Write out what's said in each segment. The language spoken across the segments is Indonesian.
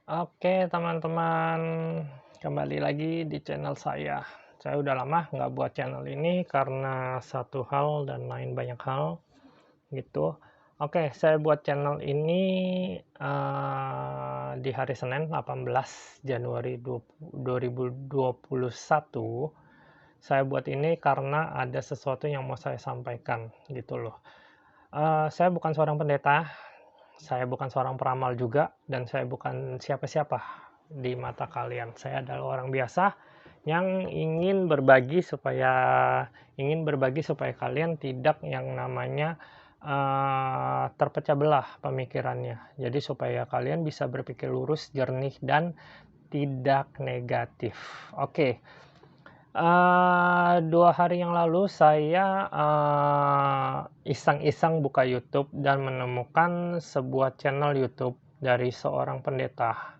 Oke teman-teman, kembali lagi di channel saya. Saya udah lama nggak buat channel ini karena satu hal dan lain banyak hal gitu. Oke, saya buat channel ini di hari Senin 18 Januari 2021. Saya buat ini karena ada sesuatu yang mau saya sampaikan gitu loh. Saya bukan seorang pendeta, saya bukan seorang peramal juga, dan saya bukan siapa-siapa di mata kalian. Saya adalah orang biasa yang ingin berbagi supaya kalian tidak yang namanya terpecah belah pemikirannya. Jadi supaya kalian bisa berpikir lurus, jernih, dan tidak negatif. Oke. 2 hari yang lalu saya, iseng-iseng buka YouTube dan menemukan sebuah channel YouTube dari seorang pendeta,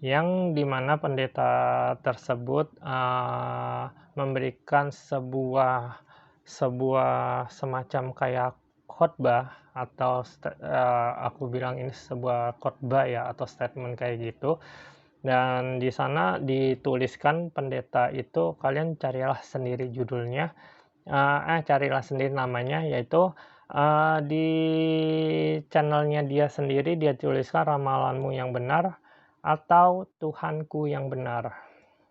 yang di mana pendeta tersebut, memberikan sebuah sebuah semacam kayak khotbah atau aku bilang ini sebuah khotbah ya atau statement kayak gitu. Dan di sana dituliskan pendeta itu kalian carilah sendiri judulnya, carilah sendiri namanya yaitu, di channelnya dia sendiri dia tuliskan ramalanmu yang benar atau Tuhanku yang benar.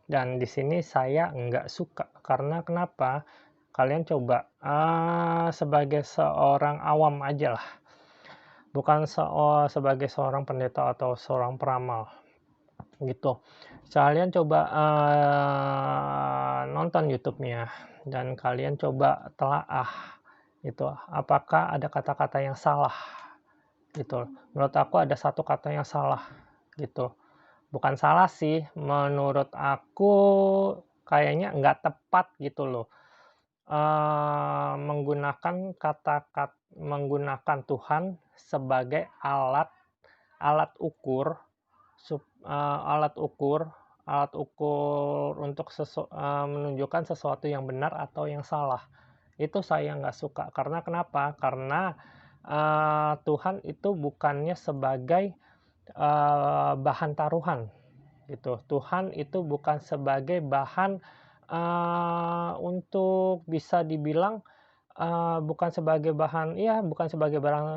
Dan di sini saya nggak suka karena kenapa? Kalian coba, sebagai seorang awam ajalah, bukan sebagai seorang pendeta atau seorang peramal. Gitu. Kalian coba, nonton YouTube-nya dan kalian coba telaah gitu, apakah ada kata-kata yang salah gitu. Menurut aku ada satu kata yang salah gitu. Bukan salah sih, menurut aku kayaknya nggak tepat gitu loh, menggunakan Tuhan sebagai alat ukur alat ukur untuk menunjukkan sesuatu yang benar atau yang salah. Itu saya nggak suka. Karena kenapa? Karena, Tuhan itu bukannya sebagai, bahan taruhan, gitu. Tuhan itu bukan sebagai bahan, untuk bisa dibilang, bukan sebagai barang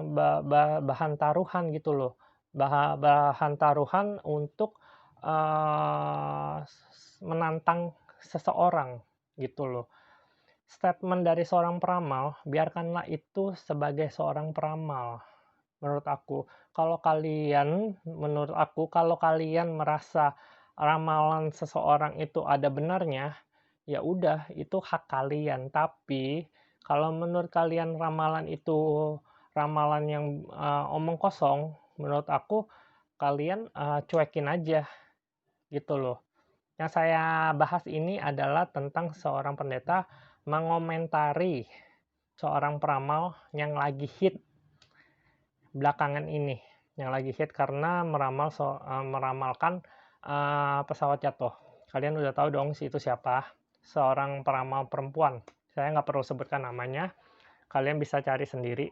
bahan taruhan gitu loh. Bahan taruhan untuk, menantang seseorang gitu loh. Statement dari seorang peramal, biarkanlah itu sebagai seorang peramal, menurut aku. Kalau kalian merasa ramalan seseorang itu ada benarnya, ya udah itu hak kalian. Tapi kalau menurut kalian ramalan itu ramalan yang, omong kosong, menurut aku kalian, cuekin aja gitu loh. Yang saya bahas ini adalah tentang seorang pendeta mengomentari seorang peramal yang lagi hit belakangan ini, yang lagi hit karena meramalkan, pesawat jatuh. Kalian udah tahu dong itu siapa, seorang peramal perempuan. Saya nggak perlu sebutkan namanya, kalian bisa cari sendiri,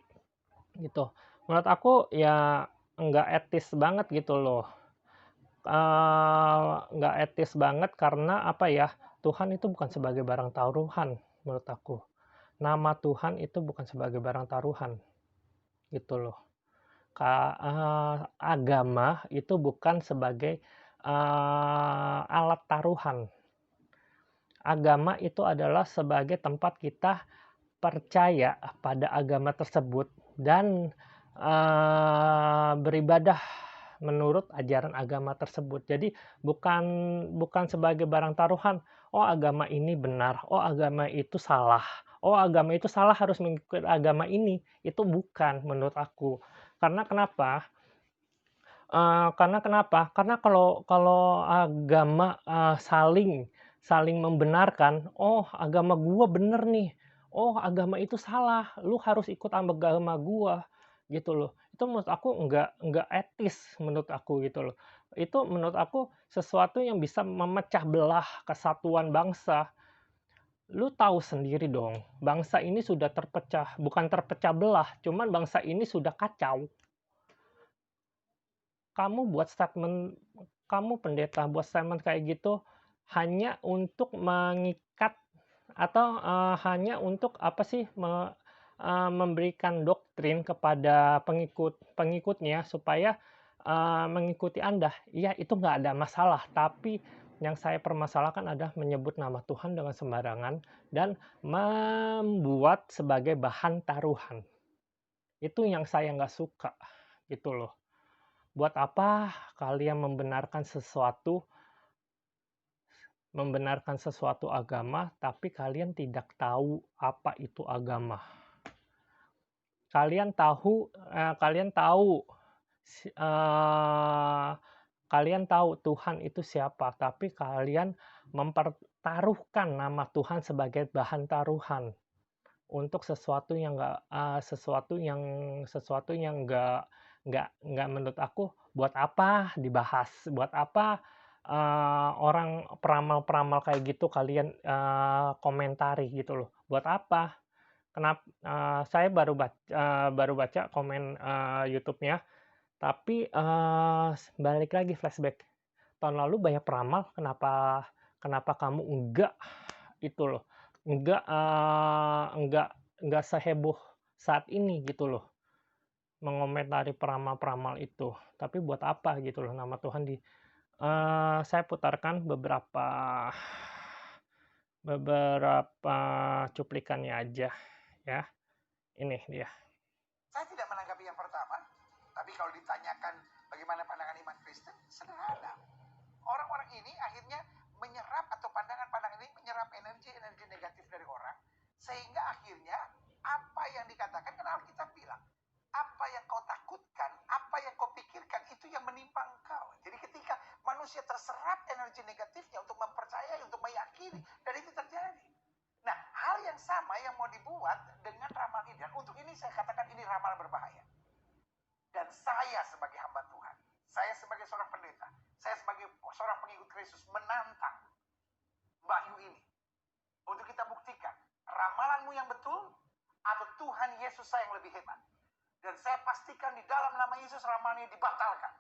gitu. Menurut aku ya nggak etis banget gitu loh, nggak etis banget karena apa ya, Tuhan itu bukan sebagai barang taruhan menurut aku. Nama Tuhan itu bukan sebagai barang taruhan, gitu loh. Agama itu bukan sebagai, alat taruhan. Agama itu adalah sebagai tempat kita percaya pada agama tersebut dan, beribadah menurut ajaran agama tersebut. Jadi bukan bukan sebagai barang taruhan, "Oh agama ini benar, oh agama itu salah, oh agama itu salah harus mengikuti agama ini." Itu bukan menurut aku. Karena kenapa? Karena kalau kalau agama, saling saling membenarkan, "Oh, agama gua bener nih. Oh, agama itu salah. Lu harus ikut agama gua." Gitu loh. Itu menurut aku nggak etis menurut aku gitu loh. Itu menurut aku sesuatu yang bisa memecah belah kesatuan bangsa. Lu tahu sendiri dong, bangsa ini sudah bukan terpecah belah, cuman bangsa ini sudah kacau. kamu buat statement kamu pendeta buat statement kayak gitu hanya untuk mengikat atau, hanya untuk apa sih, memberikan doktrin kepada pengikutnya supaya, mengikuti Anda. Iya, itu nggak ada masalah, tapi yang saya permasalahkan adalah menyebut nama Tuhan dengan sembarangan dan membuat sebagai bahan taruhan. Itu yang saya nggak suka, gitu loh. Buat apa kalian membenarkan sesuatu agama, tapi kalian tidak tahu apa itu agama. Kalian tahu, kalian tahu, si kalian tahu Tuhan itu siapa, tapi kalian mempertaruhkan nama Tuhan sebagai bahan taruhan untuk sesuatu yang nggak menurut aku, buat apa dibahas, buat apa, orang peramal-peramal kayak gitu kalian, komentari gitu loh, buat apa? Saya baru baca komen, YouTube-nya, tapi, balik lagi flashback, tahun lalu banyak peramal, kenapa kenapa kamu enggak itu loh, enggak, enggak seheboh saat ini gitu loh, mengomentari peramal-peramal itu. Tapi buat apa gitu loh, nama Tuhan saya putarkan beberapa cuplikannya aja ya, ini dia. Saya tidak menanggapi yang pertama, tapi kalau ditanyakan bagaimana pandangan iman Kristen, sederhana. Orang-orang ini akhirnya menyerap atau pandangan-pandangan ini menyerap energi-energi negatif dari orang, sehingga akhirnya apa yang dikatakan, karena Alkitab bilang, apa yang kau takutkan, apa yang kau pikirkan, itu yang menimpa engkau. Jadi ketika manusia terserap energi negatifnya untuk mempercayai, untuk meyakini, dan itu terjadi. Nah, hal yang sama yang mau dibuat dengan ramal ini, dan untuk ini saya katakan ini ramalan berbahaya. Dan saya sebagai hamba Tuhan, saya sebagai seorang pendeta, saya sebagai seorang pengikut Kristus menantang Mbak Yu ini untuk kita buktikan ramalanmu yang betul atau Tuhan Yesus saya yang lebih hebat. Dan saya pastikan di dalam nama Yesus ramalannya dibatalkan.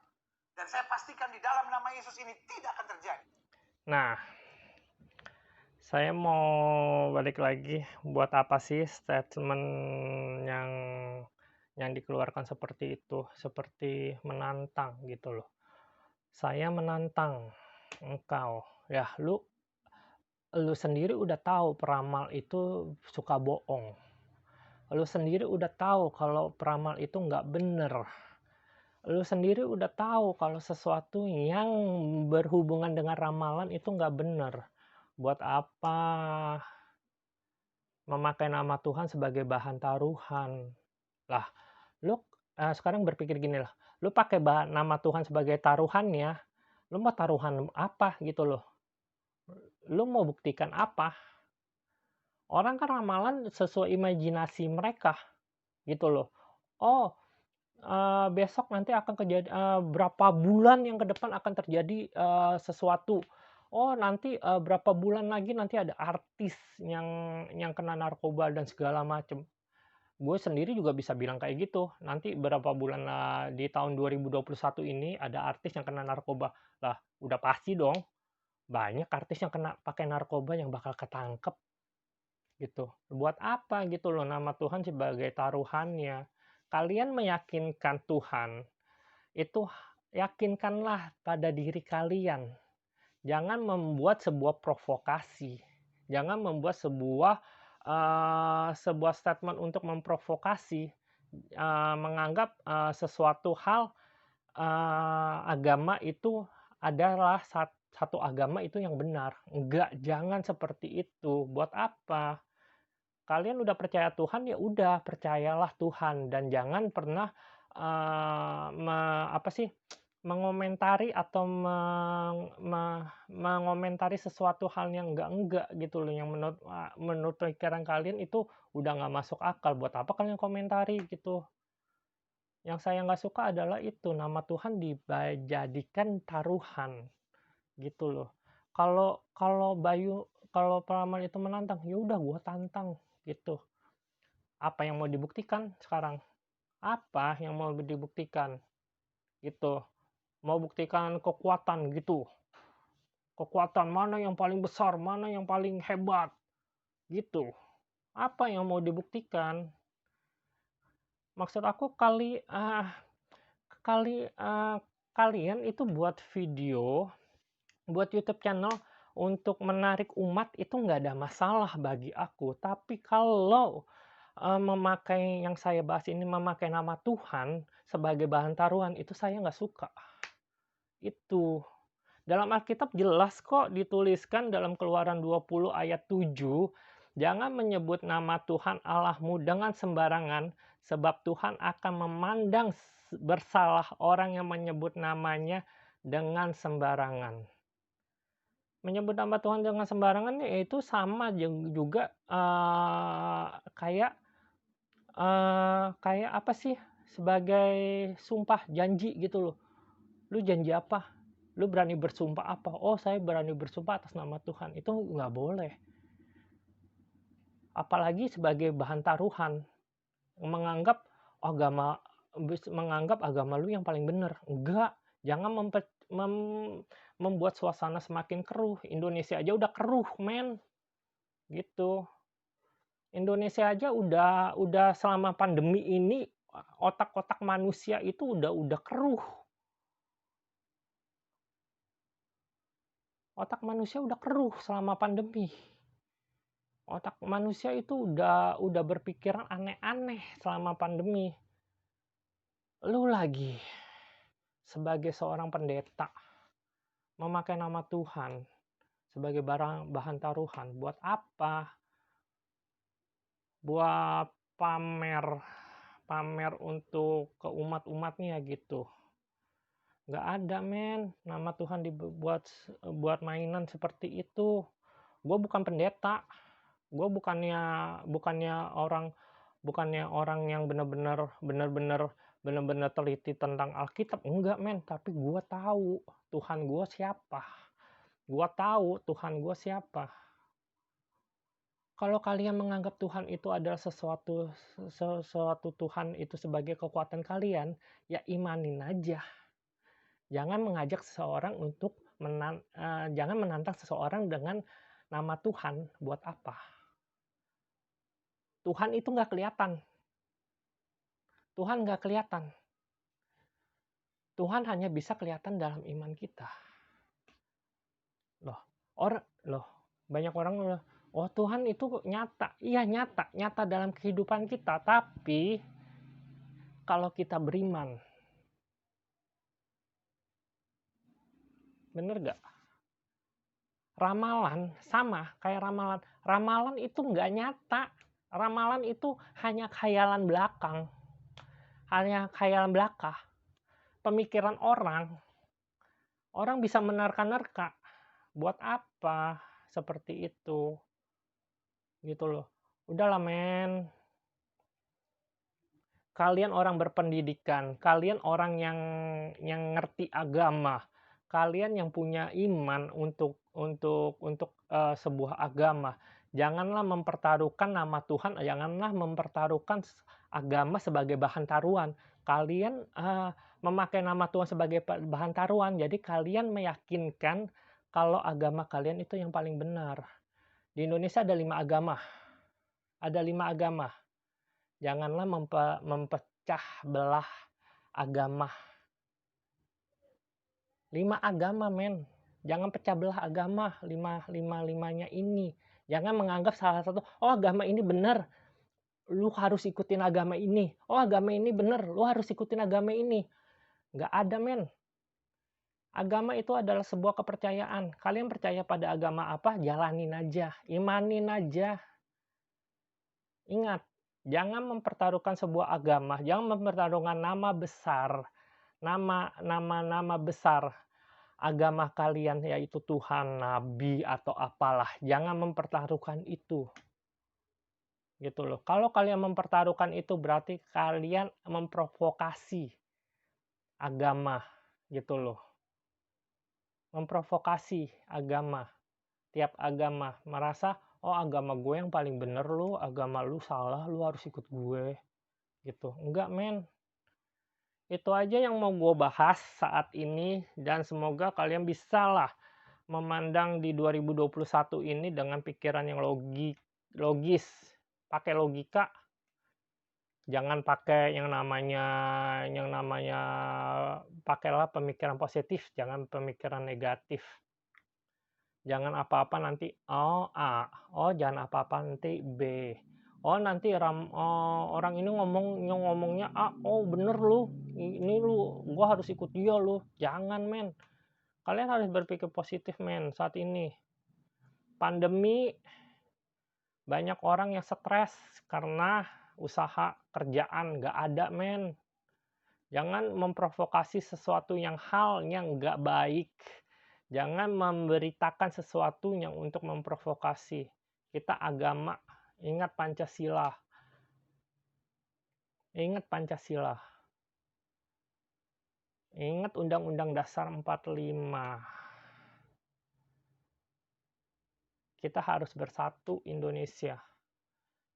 Dan saya pastikan di dalam nama Yesus ini tidak akan terjadi. Nah, saya mau balik lagi, buat apa sih statement yang dikeluarkan seperti itu, seperti menantang gitu loh. Saya menantang engkau, ya lu sendiri udah tahu peramal itu suka bohong. Lu sendiri udah tahu kalau peramal itu nggak bener. Lu sendiri udah tahu kalau sesuatu yang berhubungan dengan ramalan itu nggak bener. Buat apa memakai nama Tuhan sebagai bahan taruhan? Lah, lu sekarang berpikir gini lah, lu pakai nama Tuhan sebagai taruhannya, lu mau taruhan apa gitu loh? Lu mau buktikan apa? Orang kan ramalan sesuai imajinasi mereka gitu loh. Oh, besok nanti akan berapa bulan yang ke depan akan terjadi, sesuatu. Oh, nanti, berapa bulan lagi nanti ada artis yang kena narkoba dan segala macem. Gue sendiri juga bisa bilang kayak gitu, nanti berapa bulan, di tahun 2021 ini ada artis yang kena narkoba. Lah, udah pasti dong, banyak artis yang kena pakai narkoba yang bakal ketangkep, gitu. Buat apa gitu loh nama Tuhan sebagai taruhannya. Kalian meyakinkan Tuhan, itu yakinkanlah pada diri kalian. Jangan membuat sebuah provokasi. Jangan membuat sebuah statement untuk memprovokasi, menganggap, sesuatu hal, agama itu adalah satu agama itu yang benar. Enggak, jangan seperti itu. Buat apa? Kalian udah percaya Tuhan, ya udah percayalah Tuhan dan jangan pernah, apa sih, mengomentari atau mengomentari sesuatu hal yang enggak gitu loh, yang menurut pikiran kalian itu udah nggak masuk akal, buat apa kalian komentari gitu. Yang saya nggak suka adalah itu, nama Tuhan dijadikan taruhan, gitu loh. Kalau kalau peramal itu menantang, ya udah gua tantang, gitu. Apa yang mau dibuktikan sekarang? Apa yang mau dibuktikan? Gitu. mau buktikan kekuatan gitu. Kekuatan mana yang paling besar, mana yang paling hebat, gitu. Apa yang mau dibuktikan? Maksud aku kalian itu buat video, buat YouTube channel untuk menarik umat itu nggak ada masalah bagi aku. Tapi kalau memakai yang saya bahas ini, memakai nama Tuhan sebagai bahan taruhan, itu saya nggak suka. Itu. Dalam Alkitab jelas kok dituliskan dalam Keluaran 20 ayat 7, jangan menyebut nama Tuhan Allahmu dengan sembarangan, sebab Tuhan akan memandang bersalah orang yang menyebut namanya dengan sembarangan. Menyebut nama Tuhan dengan sembarangan itu sama juga kayak apa sih? Sebagai sumpah janji gitu loh. Lu janji apa? Lu berani bersumpah apa? Oh, saya berani bersumpah atas nama Tuhan. Itu nggak boleh. Apalagi sebagai bahan taruhan. Menganggap agama lu yang paling benar. Enggak. Jangan membuat suasana semakin keruh. Indonesia aja udah keruh, men. Gitu. Indonesia aja udah selama pandemi ini otak-otak manusia itu udah keruh. Otak manusia udah keruh selama pandemi. Otak manusia itu udah berpikiran aneh-aneh selama pandemi. Lu lagi sebagai seorang pendeta memakai nama Tuhan sebagai bahan taruhan buat apa? Buat pamer untuk ke umat-umatnya gitu. Nggak ada, men. Nama Tuhan dibuat buat mainan seperti itu. Gue bukan pendeta. Gue bukannya orang yang benar-benar teliti tentang Alkitab. Enggak, men. Tapi gue tahu Tuhan gue siapa. Gue tahu Tuhan gue siapa. Kalau kalian menganggap Tuhan itu adalah sesuatu Tuhan itu sebagai kekuatan kalian, ya imanin aja. Jangan mengajak seseorang untuk jangan menantang seseorang dengan nama Tuhan. Buat apa? Tuhan itu nggak kelihatan. Tuhan nggak kelihatan. Tuhan hanya bisa kelihatan dalam iman kita. Loh, banyak orang oh Tuhan itu nyata. Iya nyata dalam kehidupan kita. Tapi kalau kita beriman, bener gak? Ramalan sama kayak ramalan. Ramalan itu nggak nyata. Ramalan itu hanya khayalan belakang. Hanya khayalan belaka. Pemikiran orang. Orang bisa menerka-nerka. Buat apa seperti itu? Gitu loh. Udahlah, men. Kalian orang berpendidikan, kalian orang yang ngerti agama, kalian yang punya iman untuk sebuah agama. Janganlah mempertaruhkan nama Tuhan, janganlah mempertaruhkan agama sebagai bahan taruhan. Kalian memakai nama Tuhan sebagai bahan taruhan, jadi kalian meyakinkan kalau agama kalian itu yang paling benar. Di Indonesia ada 5 agama. Ada 5 agama. Janganlah mempecah belah agama. 5 agama, men. Jangan pecah belah agama. 5-5-5-nya ini. Jangan menganggap salah satu, oh agama ini benar, lu harus ikutin agama ini. Oh agama ini benar, lu harus ikutin agama ini. Nggak ada, men. Agama itu adalah sebuah kepercayaan. Kalian percaya pada agama apa? Jalanin aja. Imanin aja. Ingat, jangan mempertaruhkan sebuah agama, jangan mempertaruhkan nama besar, nama besar agama kalian, yaitu Tuhan, Nabi, atau apalah. Jangan mempertaruhkan itu. Gitu loh. Kalau kalian mempertaruhkan itu berarti kalian memprovokasi agama. Gitu loh. Memprovokasi agama. Tiap agama merasa, oh agama gue yang paling bener, lu agama lu salah, lu harus ikut gue gitu. Enggak, men. Itu aja yang mau gue bahas saat ini dan semoga kalian bisalah memandang di 2021 ini dengan pikiran yang logis, pakai logika, jangan pakai yang namanya pakailah pemikiran positif, jangan pemikiran negatif. Jangan apa-apa nanti, oh A, oh jangan apa-apa nanti B. Oh nanti orang ini ngomongnya A, oh bener lu, ini lu, gua harus ikut dia lu. Jangan men, kalian harus berpikir positif men saat ini. Pandemi, banyak orang yang stres karena usaha kerjaan nggak ada men. Jangan memprovokasi sesuatu hal yang nggak baik. Jangan memberitakan sesuatu yang untuk memprovokasi. Kita agama, ingat Pancasila. Ingat Pancasila. Ingat Undang-Undang Dasar 45. Kita harus bersatu Indonesia.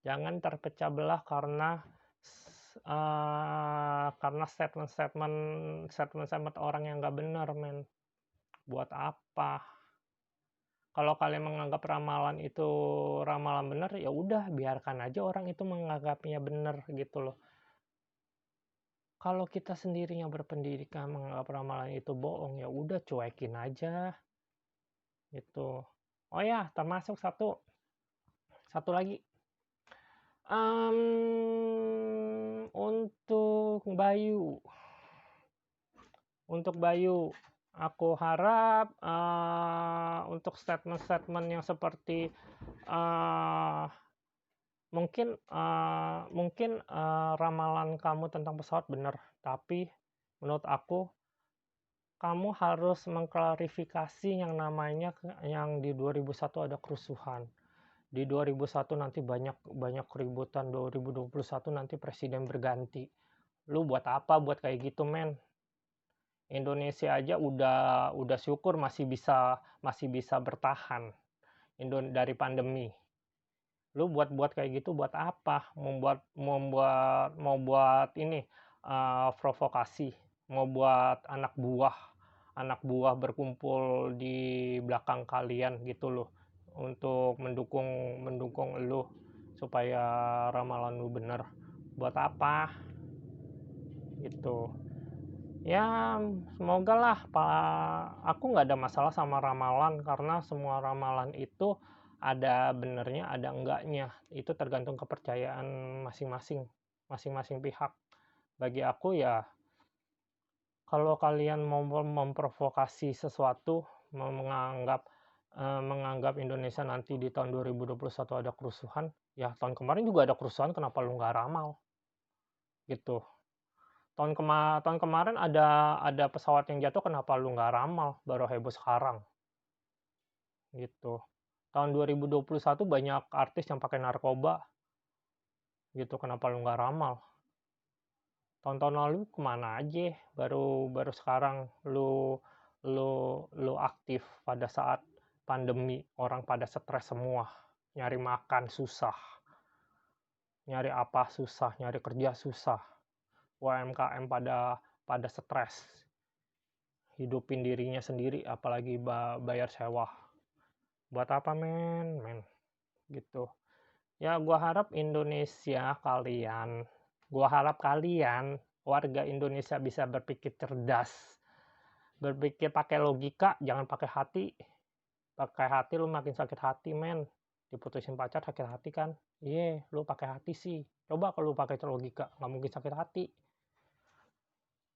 Jangan terpecah belah karena statement orang yang nggak benar men. Buat apa? Kalau kalian menganggap ramalan itu ramalan benar, ya udah biarkan aja orang itu menganggapnya benar gitu loh. Kalau kita sendiri yang berpendidikan menganggap ramalan itu bohong, ya udah cuekin aja gitu. Oh ya, termasuk satu lagi. Untuk Bayu, aku harap untuk statement-statement yang seperti mungkin ramalan kamu tentang pesawat benar, tapi menurut aku kamu harus mengklarifikasi yang namanya yang di 2001 ada kerusuhan. Di 2001 nanti banyak keributan, 2021 nanti presiden berganti. Lu buat apa buat kayak gitu men? Indonesia aja udah syukur masih bisa bertahan dari pandemi. Lu buat kayak gitu buat apa? Mau buat ini provokasi, mau buat anak buah berkumpul di belakang kalian gitu loh untuk mendukung lu supaya ramalan lu bener. Buat apa? Gitu. Ya, semoga lah aku nggak ada masalah sama ramalan karena semua ramalan itu ada benernya, ada enggaknya. Itu tergantung kepercayaan masing-masing pihak. Bagi aku ya, kalau kalian mau memprovokasi sesuatu, menganggap Indonesia nanti di tahun 2021 ada kerusuhan, ya tahun kemarin juga ada kerusuhan, kenapa lu nggak ramal? Gitu. Tahun kemarin ada pesawat yang jatuh, kenapa lu nggak ramal, baru heboh sekarang, gitu. Tahun 2021 banyak artis yang pakai narkoba, gitu, kenapa lu nggak ramal? Tahun-tahun lalu kemana aja, baru sekarang lu aktif pada saat pandemi, orang pada stres semua, nyari makan susah, nyari apa susah, nyari kerja susah, UMKM pada stres. Hidupin dirinya sendiri apalagi bayar sewa. Buat apa men gitu. Ya gua harap kalian warga Indonesia bisa berpikir cerdas. Berpikir pakai logika, jangan pakai hati. Pakai hati lu makin sakit hati men. Diputusin pacar sakit hati kan. Iya, lu pakai hati sih. Coba kalau lu pakai logika, nggak mungkin sakit hati.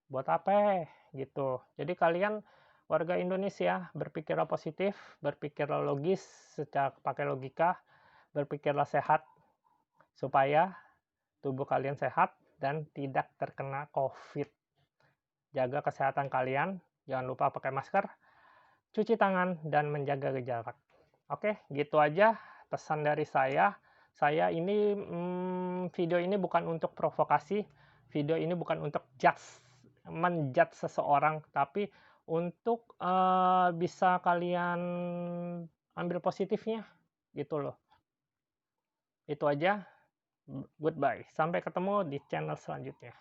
Buat apa gitu. Jadi kalian warga Indonesia berpikirlah positif, berpikirlah logis, secara pakai logika, berpikirlah sehat supaya tubuh kalian sehat dan tidak terkena COVID. Jaga kesehatan kalian, jangan lupa pakai masker, cuci tangan, dan menjaga jarak. Oke, gitu aja pesan dari saya. Saya ini video ini bukan untuk provokasi, video ini bukan untuk menjudge seseorang, tapi untuk bisa kalian ambil positifnya gitu loh. Itu aja. Goodbye. Sampai ketemu di channel selanjutnya.